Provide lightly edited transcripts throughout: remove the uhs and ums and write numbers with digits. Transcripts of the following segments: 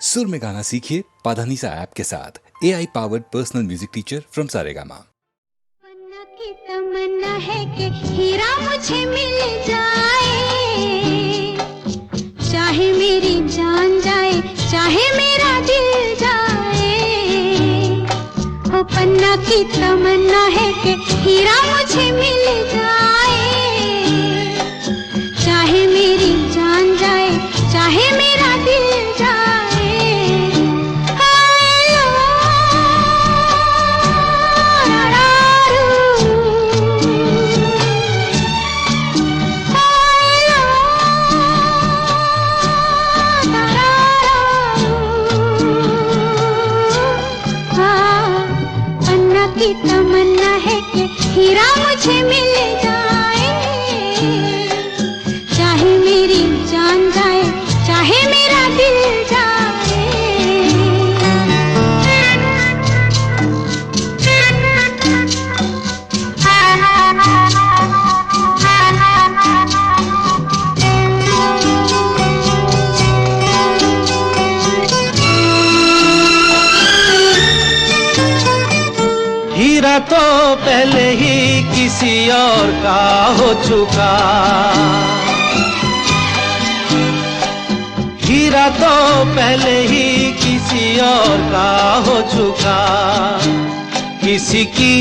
सुर में गाना सीखिए पाधानीसा ऐप के साथ। AI powered personal music teacher from Saregama. Tamanna की तमन्ना है कि हीरा मुझे मिल जाए, चाहे मेरी जान जाए, चाहे मेरा दिल जाए। ओ पन्ना की तमन्ना है कि हीरा मुझे मिल जाए, चाहे मेरी जान जाए, चाहे मेरा दिल जाए। की तमन्ना है कि हीरा मुझे मिल जाए, चाहे मेरी जान जाए, चाहे मेरा दिल जाए। हीरा तो पहले ही किसी और का हो चुका, हीरा तो पहले ही किसी और का हो चुका। किसी की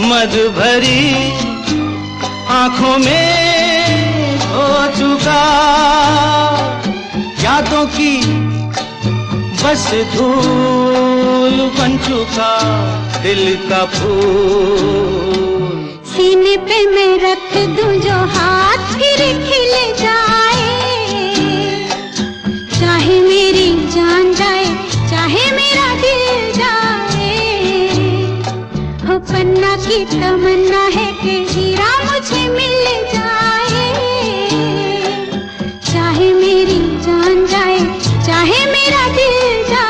मद भरी आंखों में हो चुका, यादों की बस धूल बन चुका दिल का फूल। सीने पे मैं रख दूं जो हाथ फिर खिल जाए, चाहे मेरी जान जाए, चाहे मेरा दिल जाए। हो पन्ना की तमन्ना है कि हीरा मुझे मिल जाए, चाहे मेरी जान जाए, चाहे मेरा दिल जाए।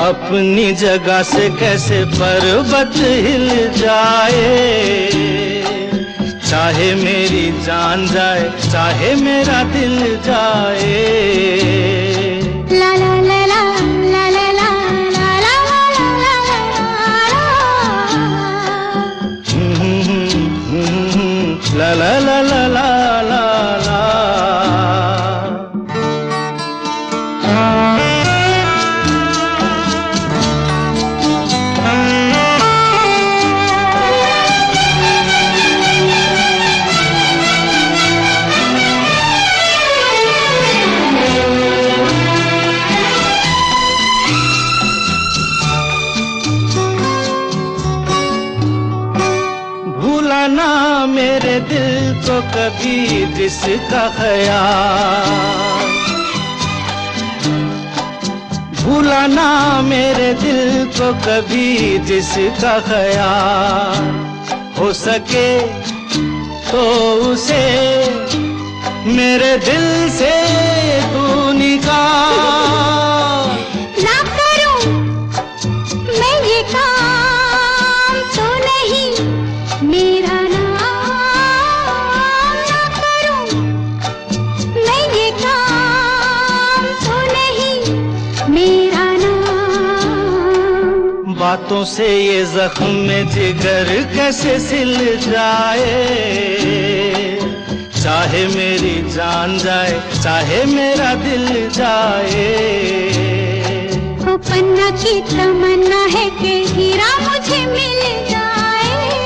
अपनी जगह से कैसे पर्वत हिल जाए, चाहे मेरी जान जाए, चाहे मेरा दिल जाए। ला ला ला ला ला ला ला ला ला ला ला ला ला ला ला। ना मेरे दिल को कभी जिसका ख्याल, भूला ना मेरे दिल को कभी जिसका ख्याल। हो सके तो उसे मेरे दिल से तू निकाल। ना करूं मैं ये काम तो नहीं मेरा नाम, ना करूं मैं ये काम तो नहीं मेरा नाम। बातों से ये जख्म जिगर कैसे सिल जाए, चाहे मेरी जान जाए, चाहे मेरा दिल जाए। ओ पन्ना की तमन्ना है कि हीरा मुझे मिल जाए,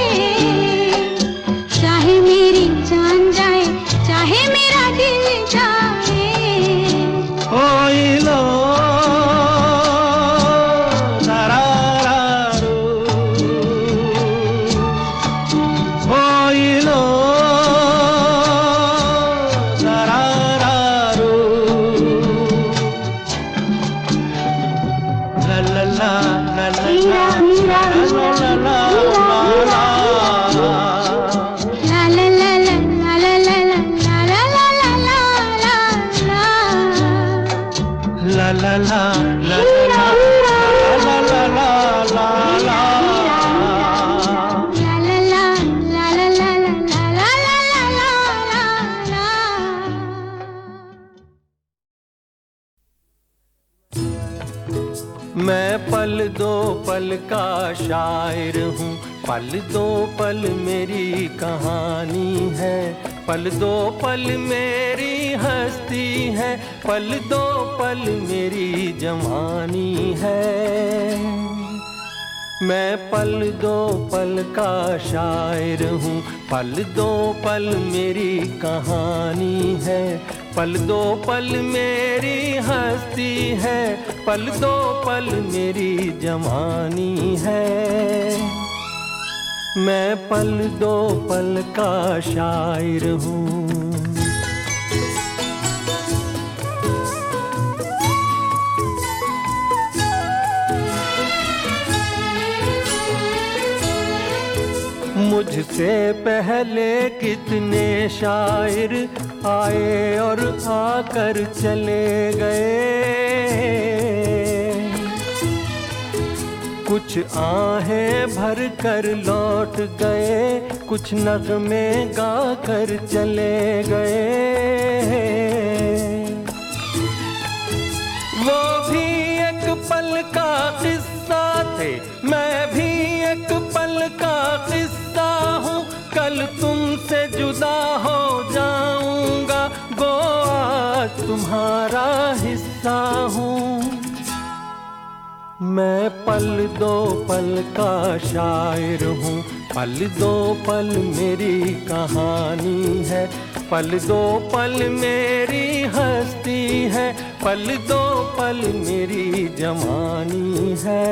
पल का शायर हूँ, पल दो पल मेरी कहानी है, पल दो पल मेरी हस्ती है, पल दो पल मेरी जवानी है। मैं पल दो पल का शायर हूँ, पल दो पल मेरी कहानी है, पल दो पल मेरी हस्ती है, पल दो पल मेरी जवानी है। मैं पल दो पल का शायर हूँ। मुझसे पहले कितने शायर आए और आकर चले गए, कुछ आहें भर कर लौट गए, कुछ नगमे गा कर चले गए। वो भी एक पल का किस्सा थे, मैं भी एक पल का किस्सा हूँ, कल तुमसे जुदा हो जाऊंगा, गो आज तुम्हारा हिस्सा हूँ। मैं पल दो पल का शायर हूँ, पल दो पल मेरी कहानी है, पल दो पल मेरी हस्ती है, पल दो पल मेरी जवानी है।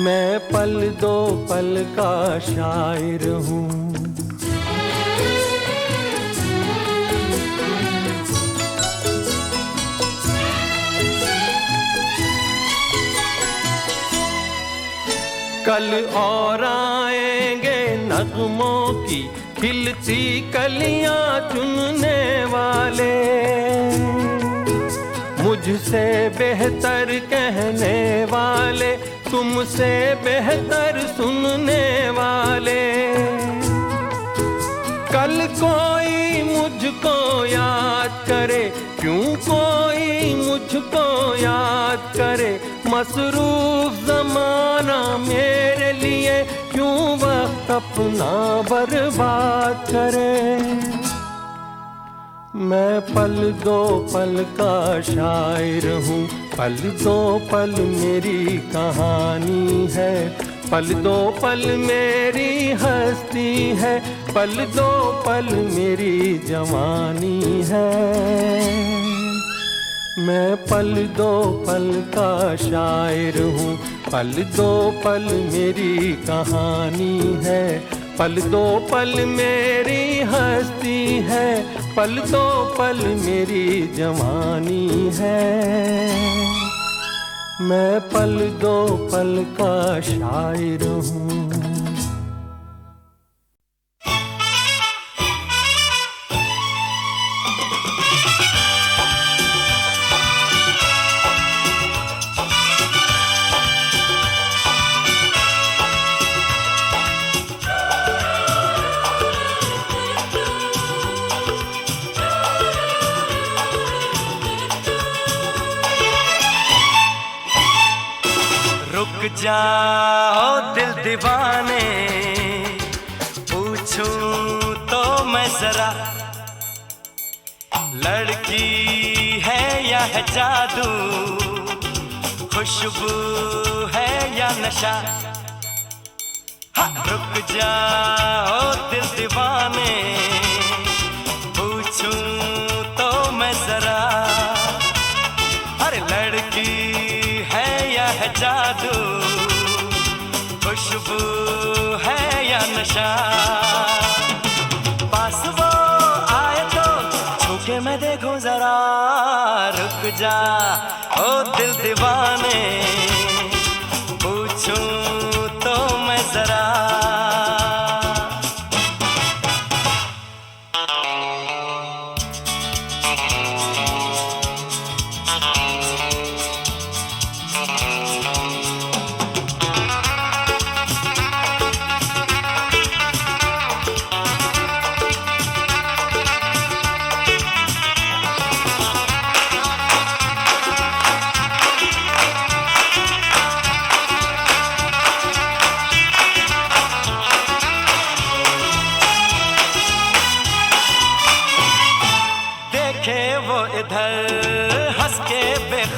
मैं पल दो पल का शायर हूँ। कल और आएंगे नगमों की खिलती कलियां चुनने वाले, मुझसे बेहतर कहने वाले, तुमसे बेहतर सुनने वाले। कल कोई मुझको याद करे, क्यों कोई मुझको याद करे, मसरूफ ज़माना मेरे लिए क्यों वक्त अपना बर्बाद करे। मैं पल दो पल का शायर हूँ, पल दो पल मेरी कहानी है, पल दो पल मेरी हस्ती है, पल दो पल मेरी जवानी है। मैं पल दो पल का शायर हूँ, पल दो पल मेरी कहानी है, पल दो पल मेरी हस्ती है, पल दो पल मेरी जवानी है। मैं पल दो पल का शायर हूँ। रुक जाओ दिल दीवाने, पूछूं तो मैं जरा, लड़की है या है जादू, खुशबू है या नशा। रुक जाओ दिल दीवाने, पूछूं तो मैं जरा, अरे लड़की है या है जादू, खुशबू है या नशा। पास वो आए तो छूके मैं देखूं जरा, रुक जा ओ दिल दीवाने, पूछूं तो मैं जरा।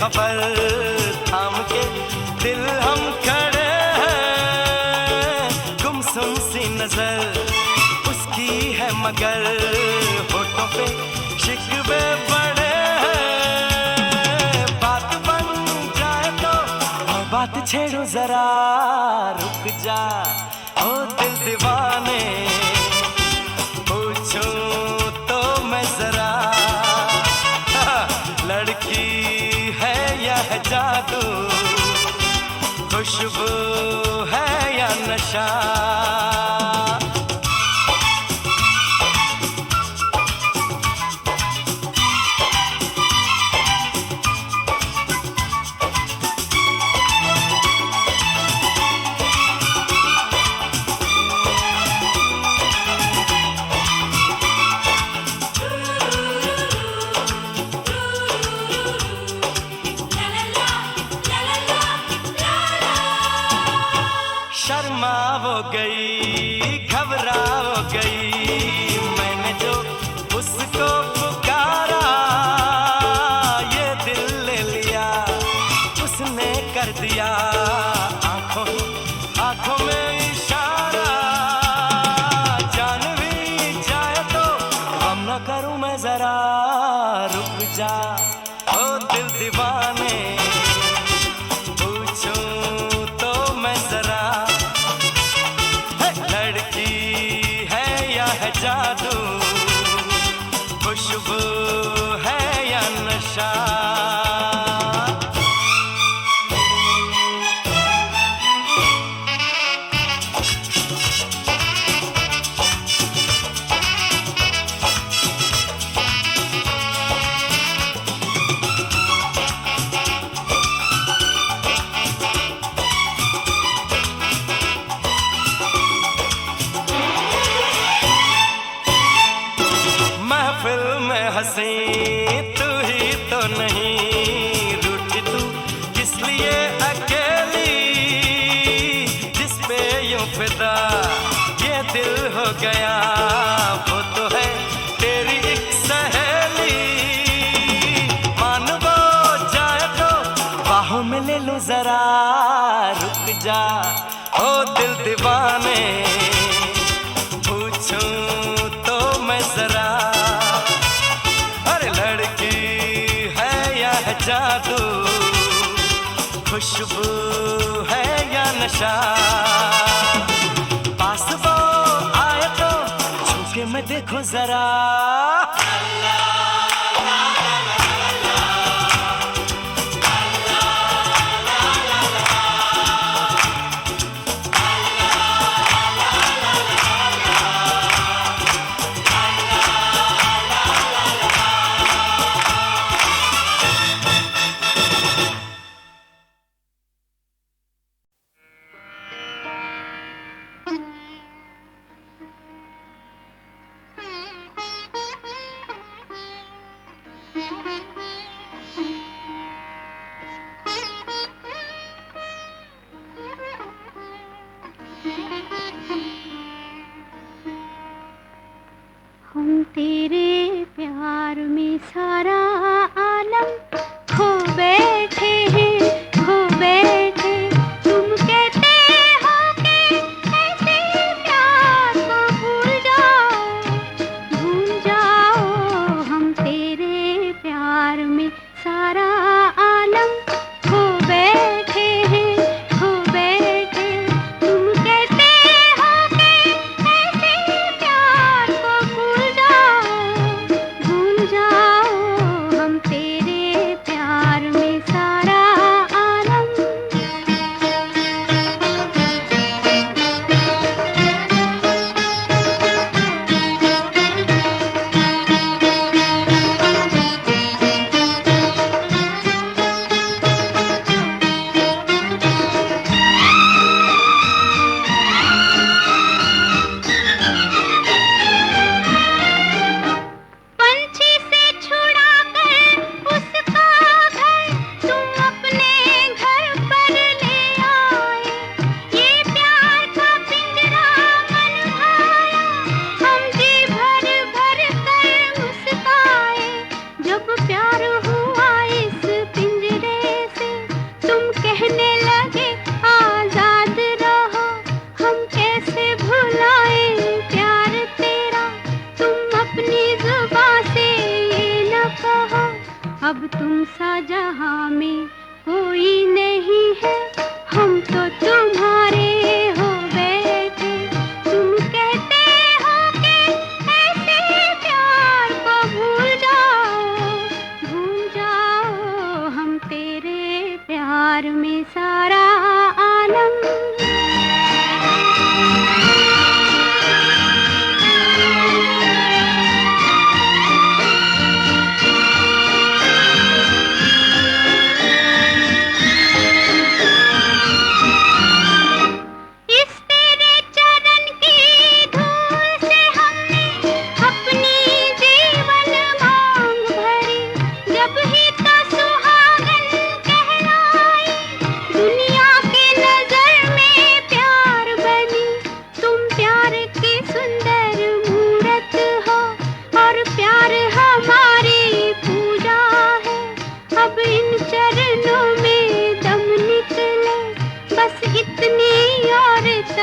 बेखबर थाम के दिल हम खड़े हैं, गुमसुम सी नजर उसकी है मगर होठों पे शिकवे बड़े हैं। बात बन जाए तो बात छेड़ो जरा, रुक जा ओ दिल दीवाने, पूछूं तो मैं जरा लड़की है या है जादू, खुशबू है या नशा। शर्मा वो गई, घबरा वो गई, मैंने जो उसको पुकारा, ये दिल ले लिया उसने कर दिया आंखों आंखों में इशारा। जान भी जाए तो गम न करूं मैं जरा, रुक जा ओ दिल दीवाने, पूछूं तो मैं जरा लड़की है या है जादू, खुशबू है या नशा। महफिल में हंसी तू ही तो नहीं, रूठी तू किस लिए अकेली, जिस पे यूं फिदा ये दिल हो गया, वो तो है तेरी एक सहेली। मान वो जाए तो बाहों में ले लो जरा, रुक जा ओ दिल दीवाने, पूछूं तो मैं जरा जादू, खुशबू है या नशा। पास वो आए तो छूके मैं देखो जरा, हम तेरे प्यार में सारा आलम खो बैठे हैं, खो बैठे। तुम कहते हो कि ऐसे प्यार को भूल जाओ, भूल जाओ। हम तेरे प्यार में सारा आलम खो बैठे हैं, खो बैठे। तुम कहते हो कि ऐसे प्यार को भूल जाओ, भूल जाओ। हम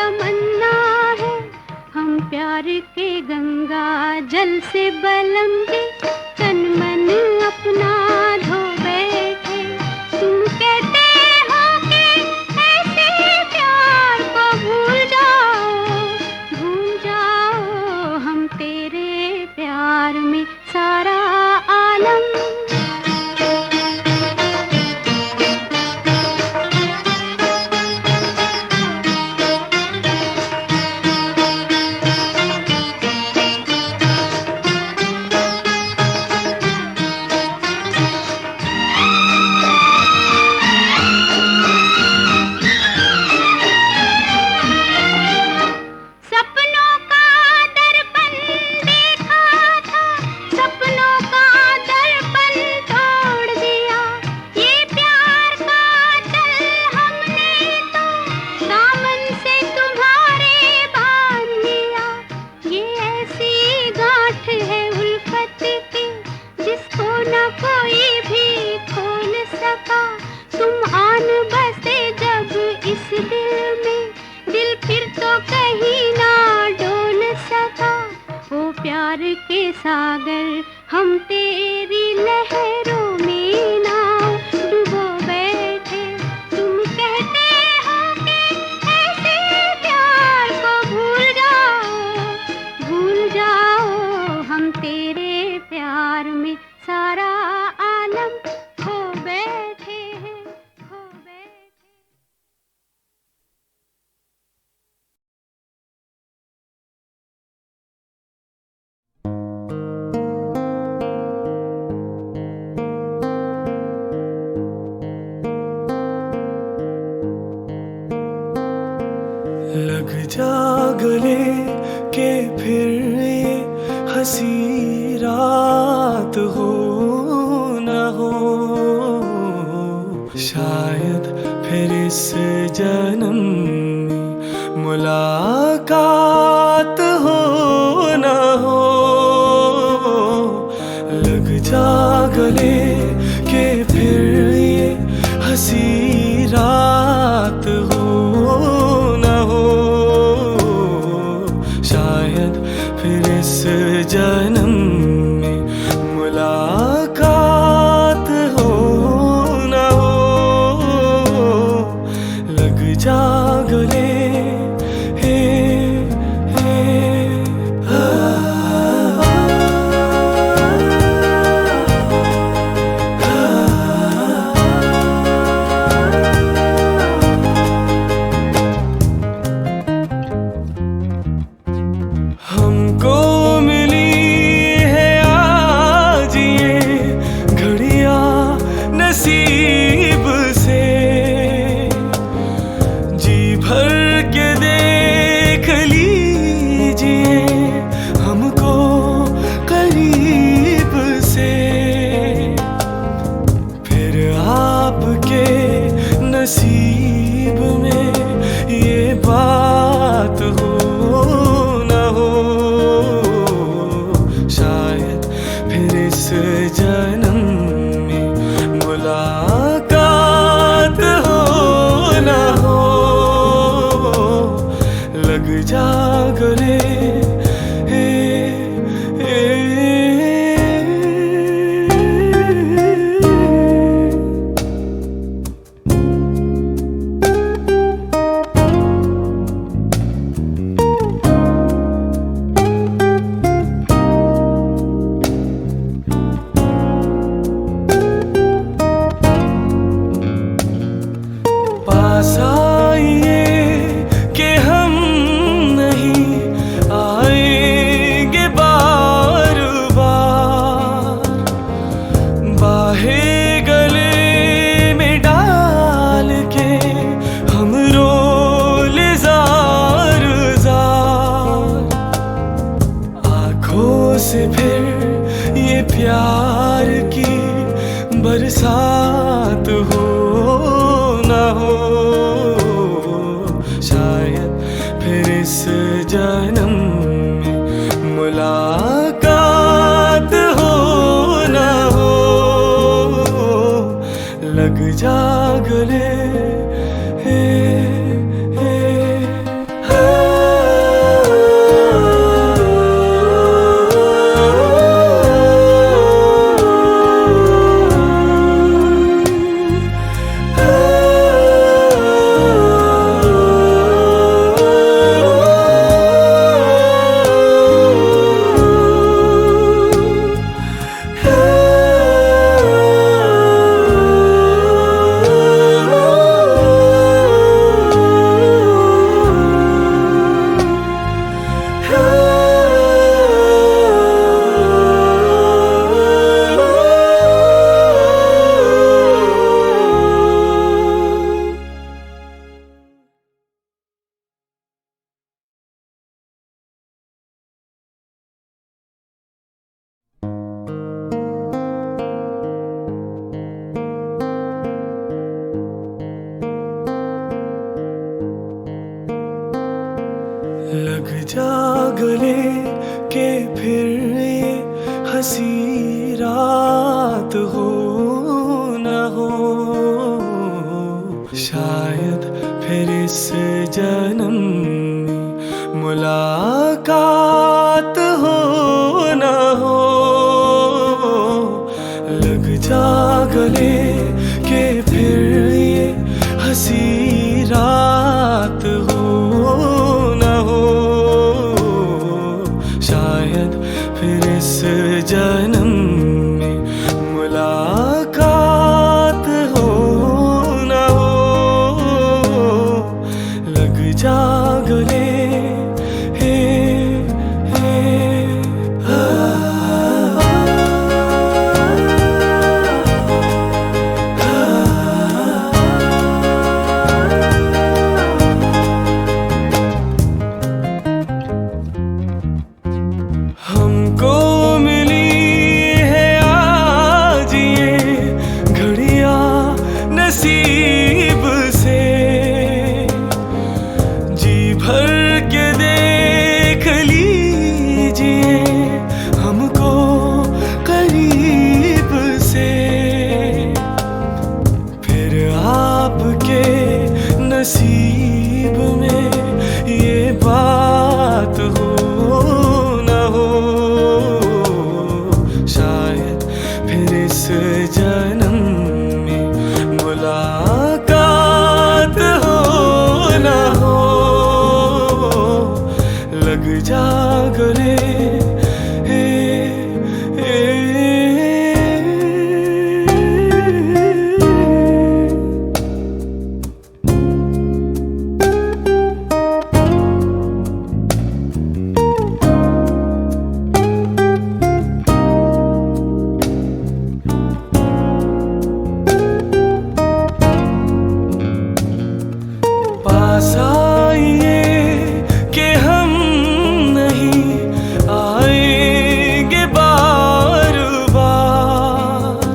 तमन्ना है, हम प्यार के गंगा जल से बलम के तन मन अपना धो बैठे। तुम कहते हो कि ऐसे प्यार को भूल जाओ, हम तेरे प्यार में सारा आलम। सपनों का दर्पण देखा था, सपनों का दर्पण तोड़ दिया। ये प्यार का चल हमने तो दामन से तुम्हारे बांध लिया। ये ऐसी गांठ है उल्फत की जिसको न कोई भी खोल सका। तुम आन बसे जब इस दिल में, दिल फिर तो कहीं ना डोल सका। ओ प्यार के सागर हम तेरी लहरों में नाव डुबो बैठे। तुम कहते हो कि ऐसे प्यार को भूल जाओ, हम तेरे प्यार में सारा आलम खो बैठे हैं, खो बैठे। लग जा गले के फिर ये हंसी रात हो न हो, शायद फिर इस जन्म में मुलाकात हो न हो। लग जा गले के फिर ये हंसी रात हो न हो, शायद फिर इस जन्म में मुलाकात हो न हो। लग जा गले हमको मिली है आज ये घड़ियां नसीब से। जी भर के देख लीजिए हमको करीब से, फिर आपके नसीब में ये बात हो न हो, शायद फिर इस जन्म में मुलाकात हो न हो। लग जा गले पास आइए कि हम नहीं आएंगे बार बार। बाहे गले में डाल के हम रोले जार जार। आँखों से फिर ये प्यार की बरसात हो न हो, शायद फिर इस जन्म में मुलाकात हो न हो। लग जा गले लग जा गले के फिर ये हंसी रात हो न हो, शायद फिर इस जन्म में मुलाकात हो न हो। लग जा गले के फिर ये हंसी रात हो न हो, शायद फिर इस जन्म में मुलाकात हो न हो। लग जा गले हे हमको मिली है आज ये घड़ियां नसीब से, जी भर के देख लीजिए हमको करीब से। फिर आपके नसीब में ये बात हो न हो, शायद फिर इस जन्म में मुलाकात हो न हो। लग जा गले हे पास आइए कि हम नहीं आएंगे बार बार,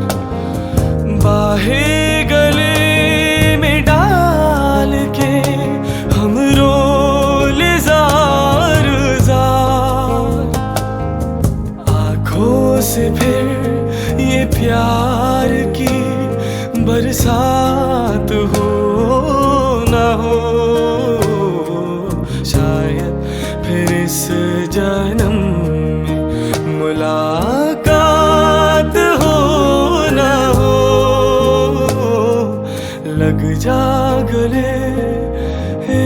बाहें गले में डाल के हम रोले जार जार। आँखों से फिर ये प्यार की बरसात हो न हो, शायद फिर इस जन्म में मुलाकात हो न हो। लग जा गले हे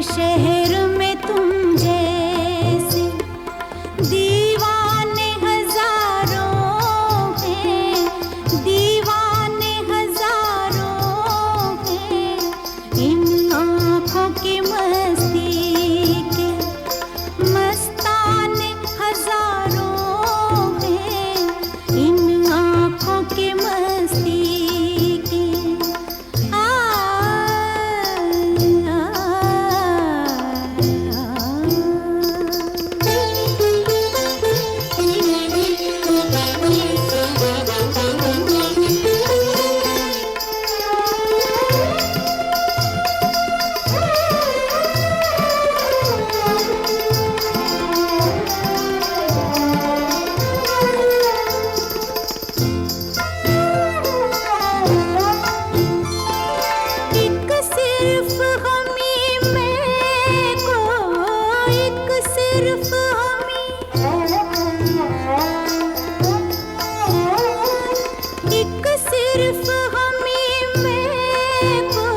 शहर में तुम जैसे दीवाने हजारों हैं, दीवाने हजारों हैं। इन आँखों की मस्ती के मस्ताने हजारों हैं, इन आँखों की मस्ती के। एक सिर्फ हमी मैं को, एक सिर्फ हमी, एक सिर्फ हमी मैं को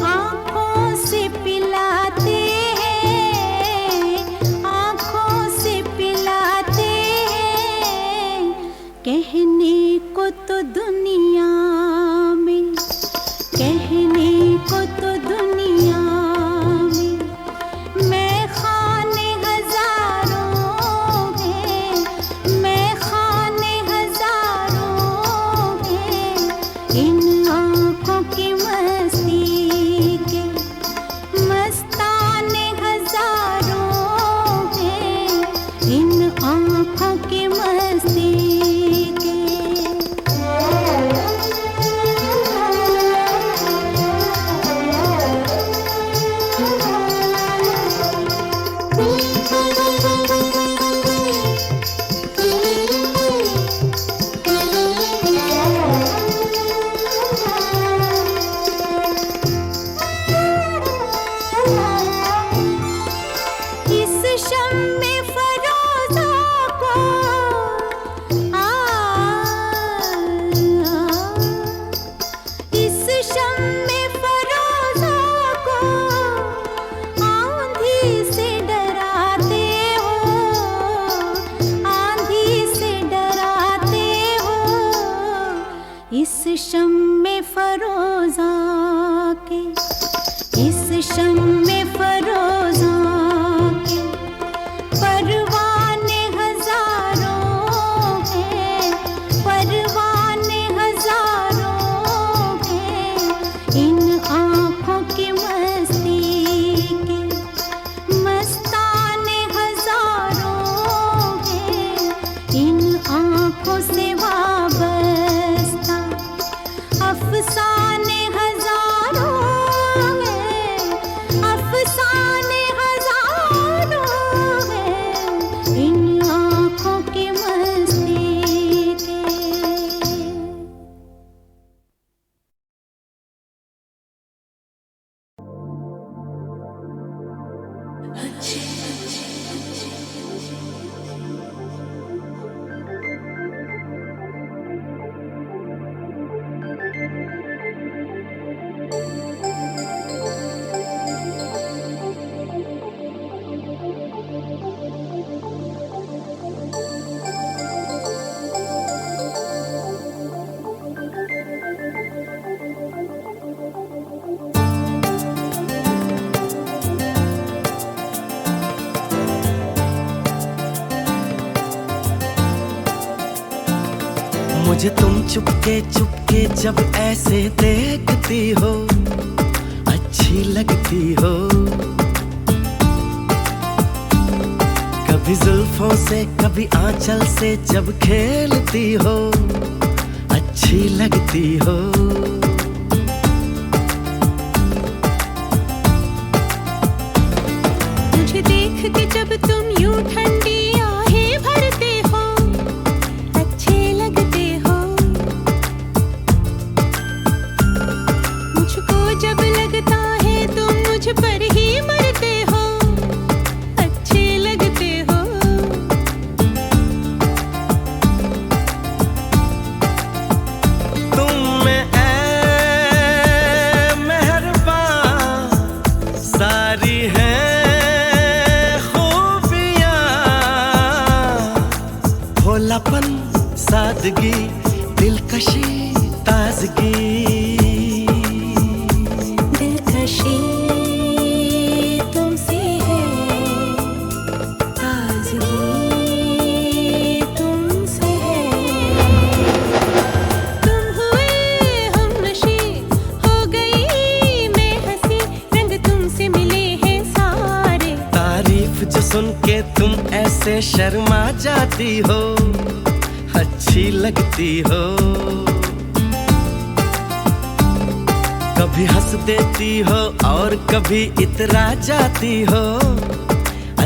आँखों से पिलाते हैं, आँखों से पिलाते हैं। कहने को तो दुनिया में, कहने को तो दुनिया में मैं खाने हजारों हैं, मैं खाने हजारों हैं। इन आँखों की मस्ती के मस्ताने हजारों हैं, इन आँखों की मस्ती के। इस शम्मे फरोज़ा को इस शम्मे फरोज़ा को आंधी से डराते हो, आंधी से डराते हो। इस शम्मे फरोज़ा के, इस शम्मे फरोज़ा के परवाने हजारों हैं, परवाने हजारों हैं। इन आँखों की मस्ती के मस्ताने हजारों हैं, इन आँखों से वाबस्ता अफसाने हजारों हैं, अफसाने हजारों हैं। इन आँखों की मस्ती के। मुझे तुम चुपके चुपके जब ऐसे देखती हो, अच्छी लगती हो। कभी जुल्फों से कभी आंचल से जब खेलती हो, अच्छी लगती हो। मुझे देख के जब तुम यूं ठंडी आहें भरते हो, अच्छे लगते हो। मुझको जब लगता है तुम मुझ पर ही मरते हो, अच्छे लगते हो। तुम में ऐ मेहरबान सारी सुन के तुम ऐसे शर्मा जाती हो, अच्छी लगती हो। कभी हंस देती हो और कभी इतरा जाती हो,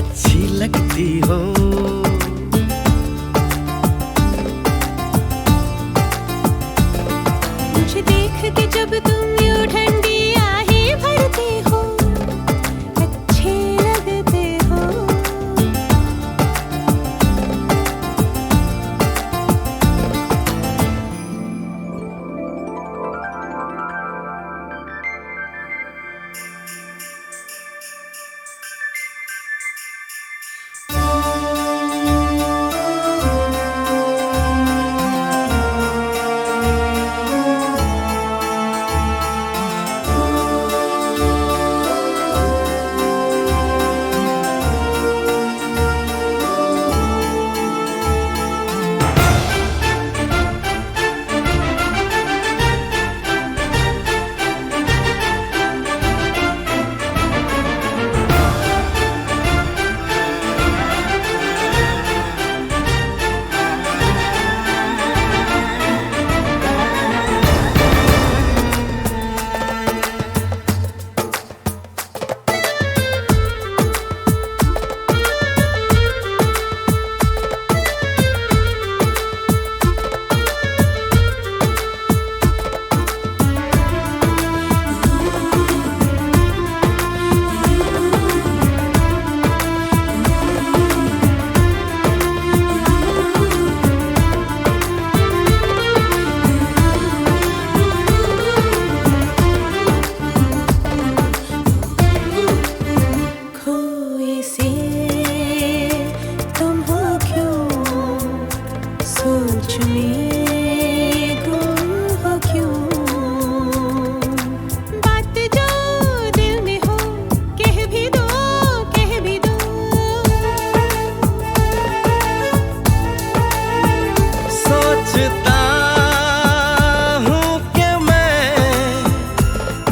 अच्छी लगती हो। मुझे देख के जब तुम यूं ठंडी आहें भरती हो, अच्छे लगते हो।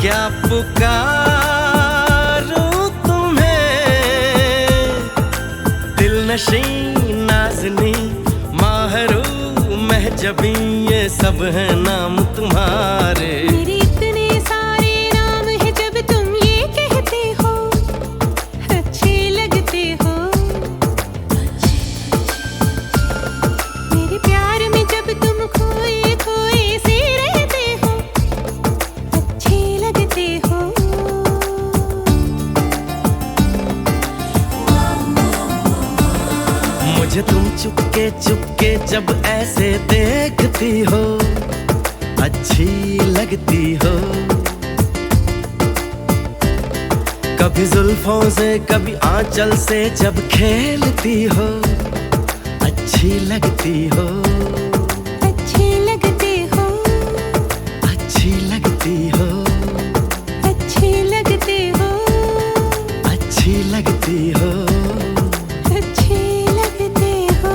क्या पुकारूं तुम्हें, दिल नशी नाज़नी माहरू महजबी, ये सब है नाम तुम्हारे। मेरे इतने सारे नाम हैं, जब तुम ये कहते हो अच्छे लगते हो। मेरे प्यार में जब तुम खोए खोए से रहते हो, अच्छे लगते हो। मुझे तुम चुपके चुपके जब ऐसे देखती हो, अच्छी लगती हो। कभी जुल्फों से कभी आंचल से जब खेलती हो, अच्छी लगती हो। अच्छे लगते हो, अच्छी लगती हो, अच्छे लगते हो, अच्छी लगती हो। अच्छे लगते हो।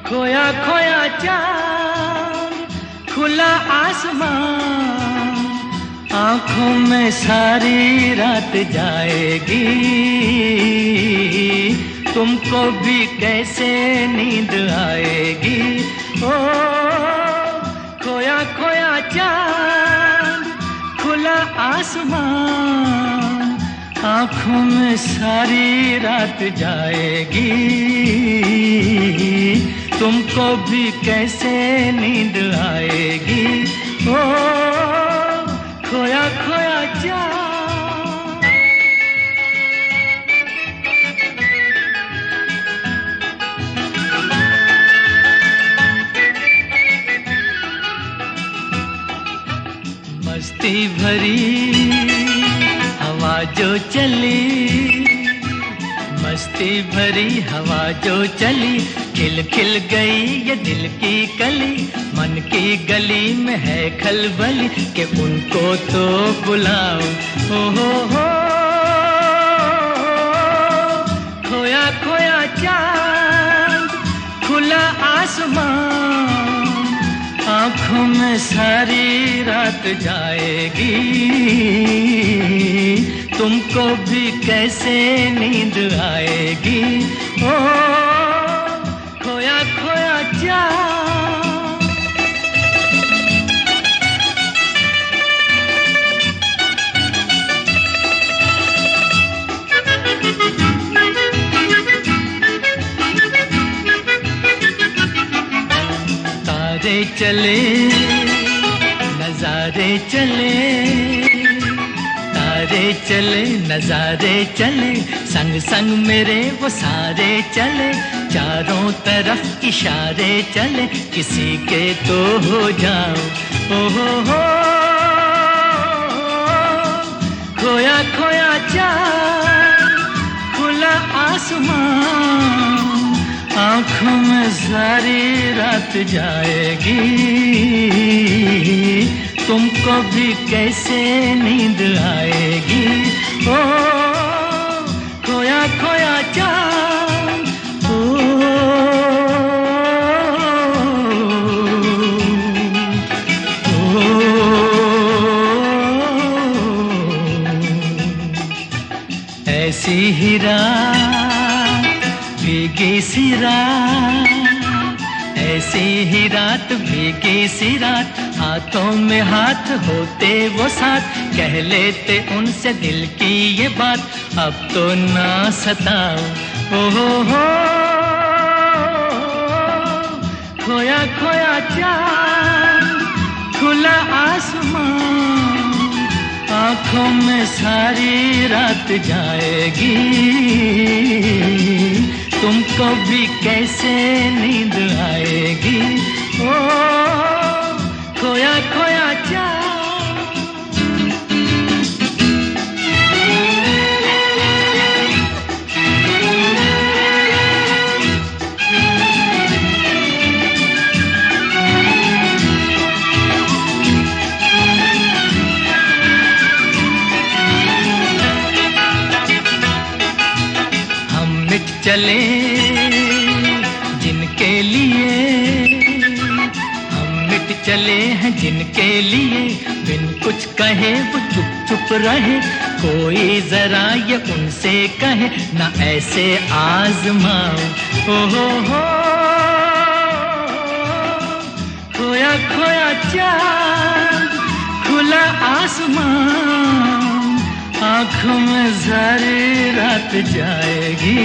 खोया खोया चांद खुला आसमान आंखों में सारी रात जाएगी तुमको भी कैसे नींद आएगी ओ खोया खोया चांद खुला आसमान आंखों में सारी रात जाएगी तुमको भी कैसे नींद आएगी ओ खोया खोया चांद मस्ती भरी हवा जो चली मस्ती भरी हवा जो चली खिल खिल गई ये दिल की कली मन की गली में है खलबली कि उनको तो बुलाओ हो खोया खोया चांद खुला आसमान आँखों में सारी रात जाएगी तुमको भी कैसे नींद आएगी ओ खोया खोया चांद तारे चले नजारे चले तारे चले नजारे चले संग संग मेरे वो सारे चले चारों तरफ इशारे चले किसी के तो हो जाओ हो खोया खोया चांद खुला आसमान आँखों में सारी रात जाएगी तुमको भी कैसे नींद आएगी ओ खोया खोया चांद ऐसी ही रात भीगी सी रात ऐसी ही रात भीगी सी रात हाथों में हाथ होते वो साथ कह लेते उनसे दिल की ये बात अब तो ना सताओ हो खोया खोया चांद खुला आसमान आँखों में सारी रात जाएगी तुमको भी कैसे नींद आएगी ओ चले जिनके लिए, हम मिट चले हैं जिनके लिए, बिन कुछ कहे वो चुप चुप रहे, कोई जरा ये उनसे कहे ना ऐसे आजमाओ। ओ हो खोया खोया चाँद खुला आसमान, आँखों में सारी रात जाएगी,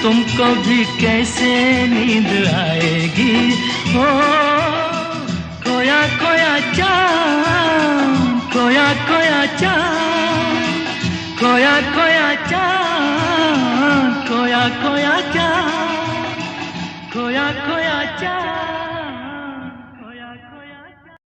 तुमको भी कैसे नींद आएगी। ओ खोया खोया चाँद, खोया खोया चाँद, खोया खोया चाँद, खोया खोया चाँद, खोया खोया चाँद।